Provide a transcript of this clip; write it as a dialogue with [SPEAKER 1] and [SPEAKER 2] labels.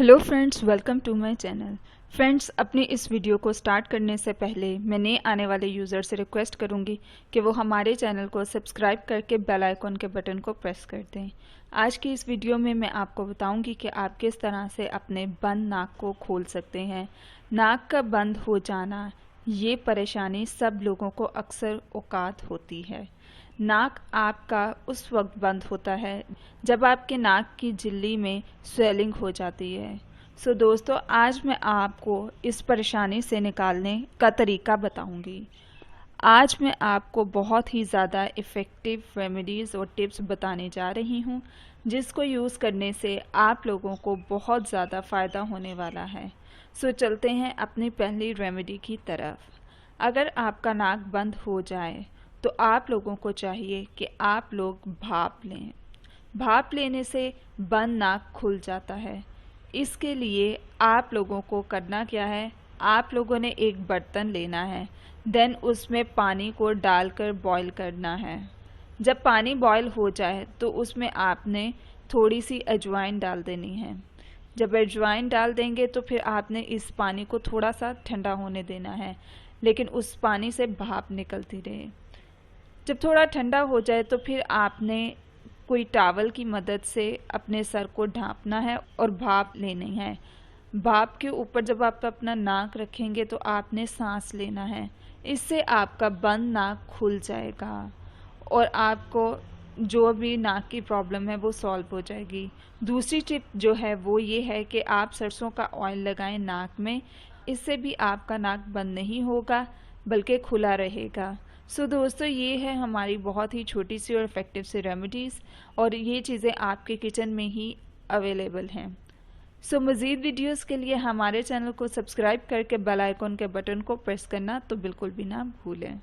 [SPEAKER 1] Hello friends, welcome to my channel. Friends, अपनी इस video को स्टार्ट करने से पहले मैं नए आने वाले यूज़र से रिक्वेस्ट करूंगी कि वो हमारे चैनल को सब्सक्राइब करके बेल आइकॉन के बटन को प्रेस कर दें। आज की इस वीडियो में मैं आपको बताऊंगी कि आप किस तरह से अपने बंद नाक को खोल सकते हैं। नाक का बंद हो जाना, ये परेशानी सब लोगों को अक्सर औकात होती है। नाक आपका उस वक्त बंद होता है जब आपके नाक की झिल्ली में स्वेलिंग हो जाती है। सो दोस्तों, आज मैं आपको इस परेशानी से निकालने का तरीका बताऊंगी। आज मैं आपको बहुत ही ज़्यादा इफ़ेक्टिव रेमेडीज़ और टिप्स बताने जा रही हूं, जिसको यूज़ करने से आप लोगों को बहुत ज़्यादा फ़ायदा होने वाला है। सो चलते हैं अपनी पहली रेमेडी की तरफ। अगर आपका नाक बंद हो जाए तो आप लोगों को चाहिए कि आप लोग भाप लें। भाप लेने से बंद नाक खुल जाता है। इसके लिए आप लोगों को करना क्या है, आप लोगों ने एक बर्तन लेना है, देन उसमें पानी को डालकर बॉईल करना है। जब पानी बॉईल हो जाए तो उसमें आपने थोड़ी सी अजवाइन डाल देनी है। जब अजवाइन डाल देंगे तो फिर आपने इस पानी को थोड़ा सा ठंडा होने देना है, लेकिन उस पानी से भाप निकलती रहे। जब थोड़ा ठंडा हो जाए तो फिर आपने कोई टॉवल की मदद से अपने सर को ढांपना है और भाप लेनी है। भाप के ऊपर जब आप अपना नाक रखेंगे तो आपने सांस लेना है। इससे आपका बंद नाक खुल जाएगा और आपको जो भी नाक की प्रॉब्लम है वो सॉल्व हो जाएगी। दूसरी टिप जो है वो ये है कि आप सरसों का ऑयल लगाएं नाक में। इससे भी आपका नाक बंद नहीं होगा बल्कि खुला रहेगा। सो दोस्तों, ये है हमारी बहुत ही छोटी सी और इफ़ेक्टिव सी रेमेडीज़, और ये चीज़ें आपके किचन में ही अवेलेबल हैं। सो मज़ीद वीडियोस के लिए हमारे चैनल को सब्सक्राइब करके बेल आइकॉन के बटन को प्रेस करना तो बिल्कुल भी ना भूलें।